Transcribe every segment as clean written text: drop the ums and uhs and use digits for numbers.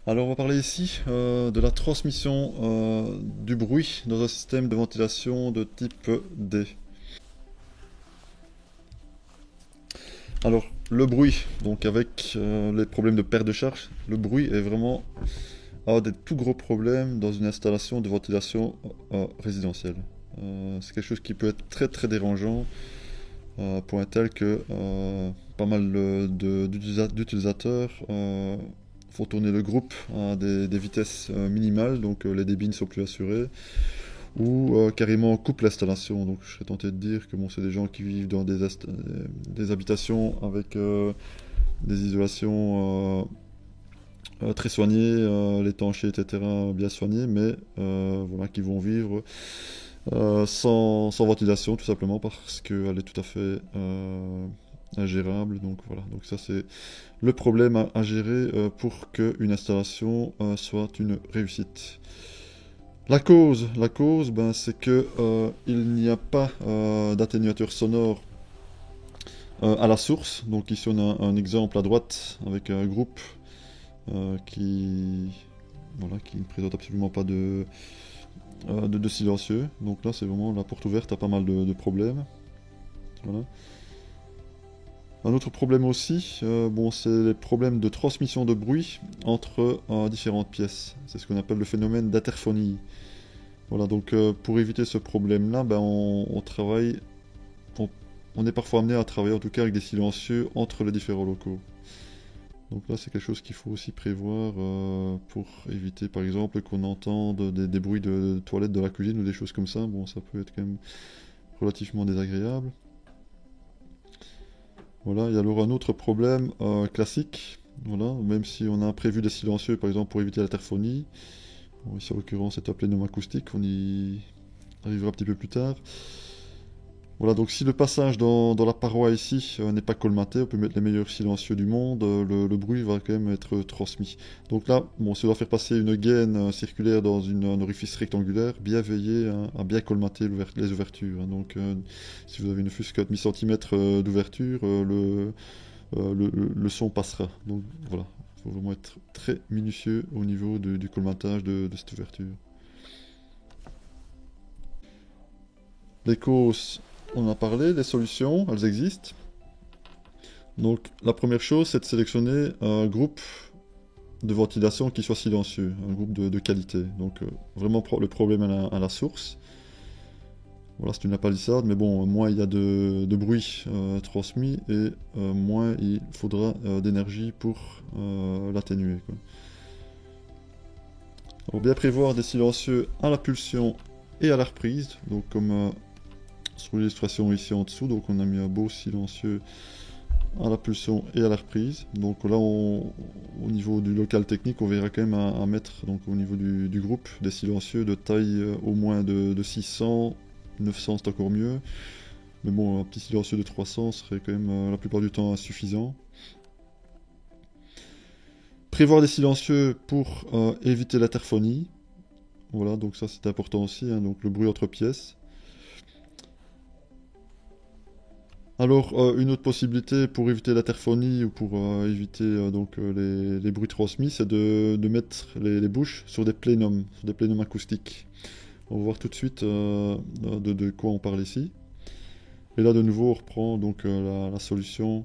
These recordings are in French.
Alors on va parler ici de la transmission du bruit dans un système de ventilation de type D. Alors le bruit, donc avec les problèmes de perte de charge, le bruit est vraiment un des tout gros problèmes dans une installation de ventilation résidentielle. C'est quelque chose qui peut être très très dérangeant, point tel que pas mal d'utilisateurs font tourner le groupe à des vitesses minimales, donc les débits ne sont plus assurés, ou carrément coupe l'installation. Donc je serais tenté de dire que bon, c'est des gens qui vivent dans des habitations avec des isolations très soignées, l'étanchéité, etc. bien soignées, mais voilà, qui vont vivre sans ventilation tout simplement parce qu'elle est tout à fait ingérable. Donc voilà, donc ça c'est le problème à gérer pour qu'une installation soit une réussite. La cause, ben, c'est que il n'y a pas d'atténuateur sonore à la source. Donc ici on a un exemple à droite avec un groupe qui, voilà, qui ne présente absolument pas de silencieux. Donc là c'est vraiment la porte ouverte à pas mal de problèmes. Voilà. Un autre problème aussi, bon, c'est les problèmes de transmission de bruit entre différentes pièces. C'est ce qu'on appelle le phénomène d'interphonie. Voilà, donc pour éviter ce problème-là, ben, on travaille, on, on est parfois amené à travailler en tout cas avec des silencieux entre les différents locaux. Donc là, c'est quelque chose qu'il faut aussi prévoir pour éviter, par exemple, qu'on entende des bruits de toilettes de la cuisine ou des choses comme ça. Bon, ça peut être quand même relativement désagréable. Voilà, il y a alors un autre problème classique. Voilà, même si on a prévu des silencieux, par exemple, pour éviter l'interphonie. Bon, ici, en l'occurrence, c'est appelé pneumacoustique. On y arrivera un petit peu plus tard. Voilà, donc si le passage dans la paroi ici n'est pas colmaté, on peut mettre les meilleurs silencieux du monde, le bruit va quand même être transmis. Donc là, bon, si on doit faire passer une gaine circulaire dans un orifice rectangulaire, bien veiller à bien colmater les ouvertures, hein. Donc si vous avez une fusque à 1/10 cm d'ouverture, le son passera. Donc voilà, il faut vraiment être très minutieux au niveau du colmatage de cette ouverture. Les causes, on en a parlé, les solutions, elles existent. Donc la première chose, c'est de sélectionner un groupe de ventilation qui soit silencieux, un groupe de qualité. Donc vraiment le problème à la source. Voilà, c'est une palissade, mais bon, moins il y a de bruit transmis et moins il faudra d'énergie pour l'atténuer, quoi. Alors bien prévoir des silencieux à la pulsion et à la reprise, donc comme sur l'illustration ici en dessous, donc on a mis un beau silencieux à la pulsion et à la reprise. Donc là, au niveau du local technique, on verra quand même à mettre, donc au niveau du groupe, des silencieux de taille au moins de 600, 900 c'est encore mieux. Mais bon, un petit silencieux de 300 serait quand même la plupart du temps insuffisant. Prévoir des silencieux pour éviter l'interphonie. Voilà, donc ça c'est important aussi, hein, donc le bruit entre pièces. Alors, une autre possibilité pour éviter l'interphonie ou pour éviter les bruits transmis, c'est de mettre les bouches sur des plénums acoustiques. On va voir tout de suite de quoi on parle ici. Et là, de nouveau, on reprend donc la solution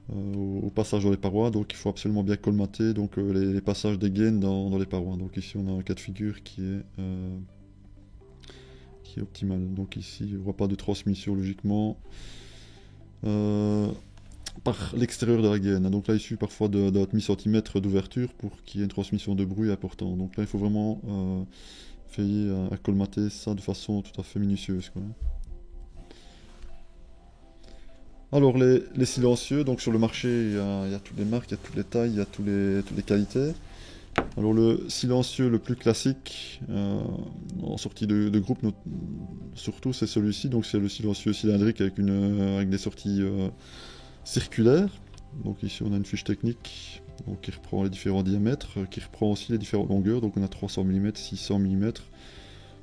au passage dans les parois. Donc, il faut absolument bien colmater donc, les passages des gaines dans les parois. Donc ici, on a un cas de figure qui est optimal. Donc ici, il n'y aura pas de transmission logiquement. Par l'extérieur de la gaine. Donc là, il suffit parfois d'un demi-centimètre d'ouverture pour qu'il y ait une transmission de bruit importante. Donc là, il faut vraiment veiller à colmater ça de façon tout à fait minutieuse, quoi. Alors les silencieux, donc sur le marché, il y a toutes les marques, il y a toutes les tailles, il y a toutes les qualités. Alors le silencieux le plus classique en sortie de groupe, surtout c'est celui-ci, donc c'est le silencieux cylindrique avec des sorties circulaires. Donc ici on a une fiche technique donc, qui reprend les différents diamètres, qui reprend aussi les différentes longueurs. Donc on a 300 mm, 600 mm,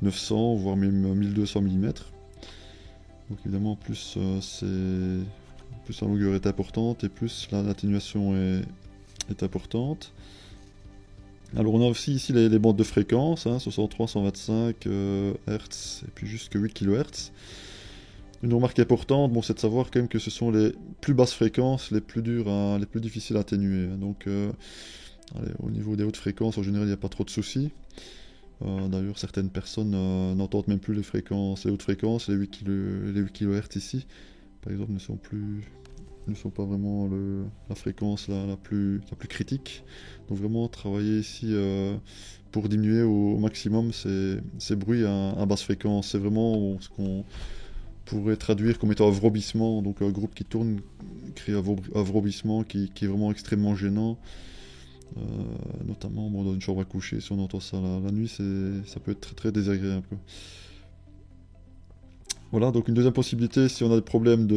900 voire même 1200 mm. Donc évidemment plus plus la longueur est importante et plus l'atténuation est importante. Alors on a aussi ici les bandes de fréquences, hein, 63, 125 Hz et puis jusque 8 kHz. Une remarque importante, bon, c'est de savoir quand même que ce sont les plus basses fréquences, les plus dures, les plus difficiles à atténuer. Donc allez, au niveau des hautes fréquences, en général, il n'y a pas trop de soucis. D'ailleurs, certaines personnes n'entendent même plus les fréquences, les hautes fréquences, les 8 kHz ici, par exemple, ne sont pas vraiment la fréquence la plus critique. Donc vraiment travailler ici pour diminuer au maximum ces bruits à basse fréquence. C'est vraiment ce qu'on pourrait traduire comme étant un vrobissement, donc un groupe qui tourne crée un vrobissement qui est vraiment extrêmement gênant. Notamment dans une chambre à coucher, si on entend ça la nuit, ça peut être très très désagréable. Voilà, donc une deuxième possibilité, si on a des problèmes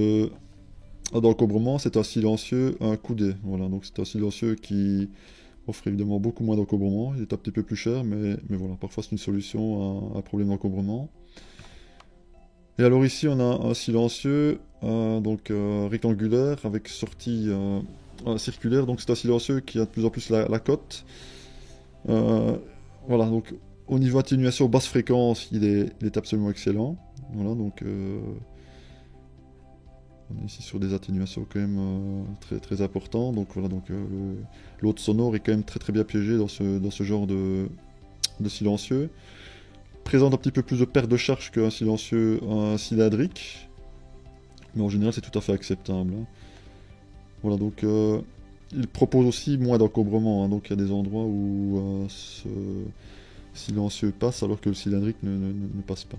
d'encombrement, c'est un silencieux, un coudé. Voilà, donc c'est un silencieux qui offre évidemment beaucoup moins d'encombrement. Il est un petit peu plus cher, mais voilà, parfois c'est une solution à un problème d'encombrement. Et alors ici, on a un silencieux rectangulaire avec sortie circulaire. Donc c'est un silencieux qui a de plus en plus la cote. Voilà, donc au niveau atténuation basse fréquence, il est absolument excellent. Voilà, donc on est ici sur des atténuations quand même très très importantes. Donc voilà, donc l'hôte sonore est quand même très très bien piégé dans ce genre de silencieux. Présente un petit peu plus de perte de charge qu'un silencieux cylindrique, mais en général c'est tout à fait acceptable. Hein. Voilà, donc il propose aussi moins d'encombrement, hein, donc il y a des endroits où ce silencieux passe alors que le cylindrique ne passe pas.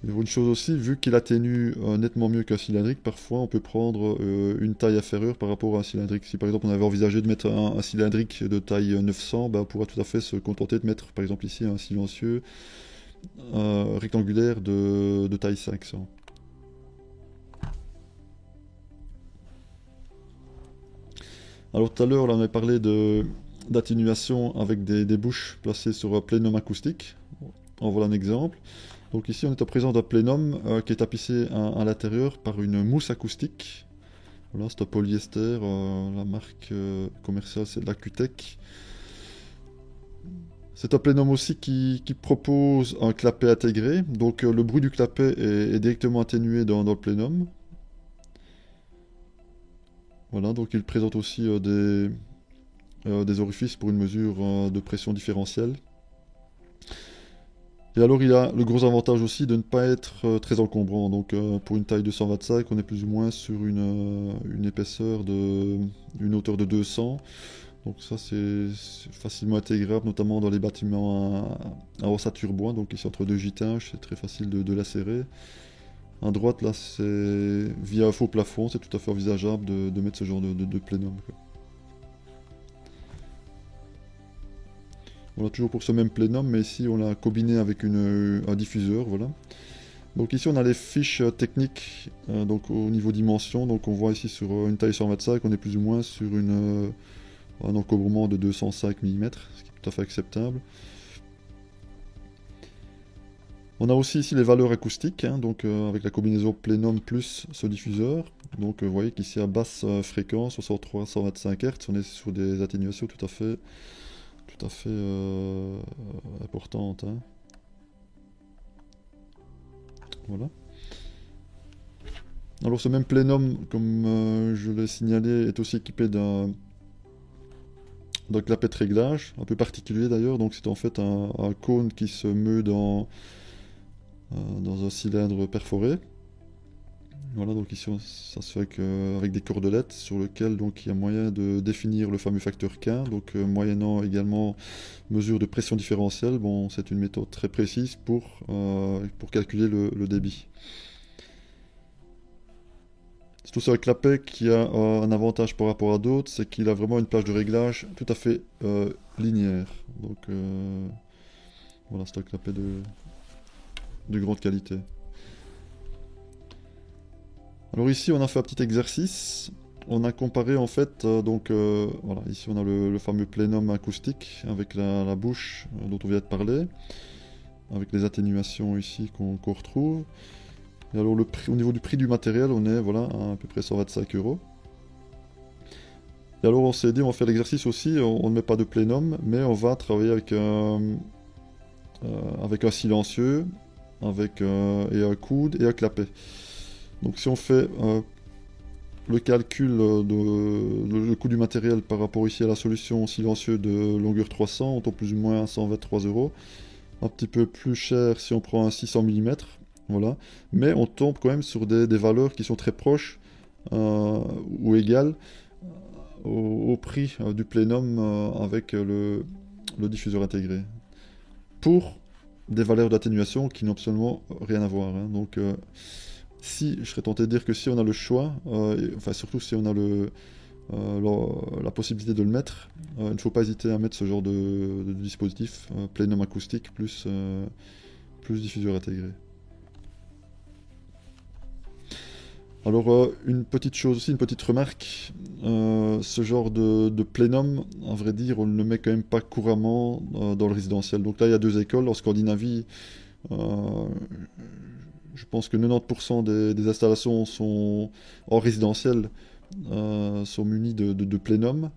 Et une chose aussi, vu qu'il atténue nettement mieux qu'un cylindrique, parfois on peut prendre une taille inférieure par rapport à un cylindrique. Si par exemple on avait envisagé de mettre un cylindrique de taille 900, on pourra tout à fait se contenter de mettre par exemple ici un silencieux rectangulaire de taille 500. Alors tout à l'heure on avait parlé d'atténuation avec des bouches placées sur un plénum acoustique. En voilà un exemple. Donc ici on est en présence d'un plénum qui est tapissé à l'intérieur par une mousse acoustique. Voilà, c'est un polyester, la marque commerciale c'est de la Q-Tech. C'est un plénum aussi qui propose un clapet intégré, donc le bruit du clapet est directement atténué dans le plénum. Voilà, donc il présente aussi des orifices pour une mesure de pression différentielle. Et alors il a le gros avantage aussi de ne pas être très encombrant, donc pour une taille de 125 on est plus ou moins sur une épaisseur une hauteur de 200, donc ça c'est facilement intégrable notamment dans les bâtiments à ossature bois, donc ici entre deux gitages c'est très facile de l'acérer. À droite là c'est via un faux plafond, c'est tout à fait envisageable de mettre ce genre de plénum, quoi. Voilà, toujours pour ce même plénum, mais ici on l'a combiné avec un diffuseur, voilà. Donc ici on a les fiches techniques, donc au niveau dimension, donc on voit ici sur une taille 125, on est plus ou moins sur un encombrement de 205 mm, ce qui est tout à fait acceptable. On a aussi ici les valeurs acoustiques, hein, donc avec la combinaison plénum plus ce diffuseur. Donc vous voyez qu'ici à basse fréquence, 63, 125 Hz, on est sur des atténuations tout à fait importante. Hein. Voilà. Alors ce même plénum, comme je l'ai signalé, est aussi équipé d'un clapet de réglage, un peu particulier d'ailleurs. Donc c'est en fait un cône qui se meut dans un cylindre perforé. Voilà, donc ici ça se fait avec des cordelettes sur lesquelles donc, il y a moyen de définir le fameux facteur K, donc moyennant également mesure de pression différentielle. Bon, c'est une méthode très précise pour calculer le débit. C'est aussi un clapet qui a un avantage par rapport à d'autres, c'est qu'il a vraiment une plage de réglage tout à fait linéaire. Donc voilà, c'est un clapet de grande qualité. Alors ici on a fait un petit exercice, on a comparé en fait, voilà, ici on a le fameux plénum acoustique avec la bouche dont on vient de parler, avec les atténuations ici qu'on retrouve. Et alors au niveau du prix du matériel, on est voilà, à peu près 125 €. Et alors on s'est dit, on va faire l'exercice aussi, on ne met pas de plénum, mais on va travailler avec un silencieux, et un coude et un clapet. Donc si on fait le calcul le coût du matériel par rapport ici à la solution silencieux de longueur 300, on tombe plus ou moins à 123 €. Un petit peu plus cher si on prend un 600 mm, voilà. Mais on tombe quand même sur des valeurs qui sont très proches ou égales au prix du plénum avec le diffuseur intégré. Pour des valeurs d'atténuation qui n'ont absolument rien à voir, hein. Donc si, je serais tenté de dire que si on a le choix, enfin surtout si on a la possibilité de le mettre, il ne faut pas hésiter à mettre ce genre de dispositif, plénum acoustique plus diffuseur intégré. Alors une petite chose aussi, une petite remarque, ce genre de plénum, à vrai dire, on ne le met quand même pas couramment dans le résidentiel. Donc là il y a deux écoles, en Scandinavie, je pense que 90% des installations sont en résidentiel, sont munies de plénum.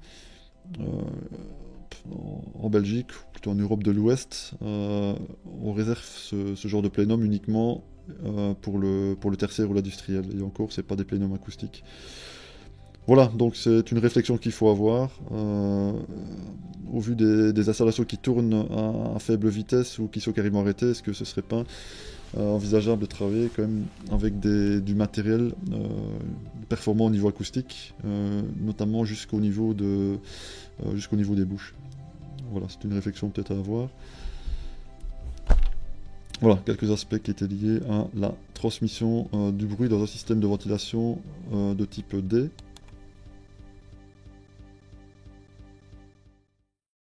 En Belgique, ou plutôt en Europe de l'Ouest, on réserve ce genre de plénum uniquement pour le tertiaire ou l'industriel. Et encore, c'est pas des plénums acoustiques. Voilà, donc c'est une réflexion qu'il faut avoir. Au vu des installations qui tournent à faible vitesse ou qui sont carrément arrêtées, est-ce que ce serait pas envisageable de travailler quand même avec du matériel performant au niveau acoustique, notamment jusqu'au niveau des bouches. Voilà, c'est une réflexion peut-être à avoir. Voilà, quelques aspects qui étaient liés à la transmission du bruit dans un système de ventilation de type D.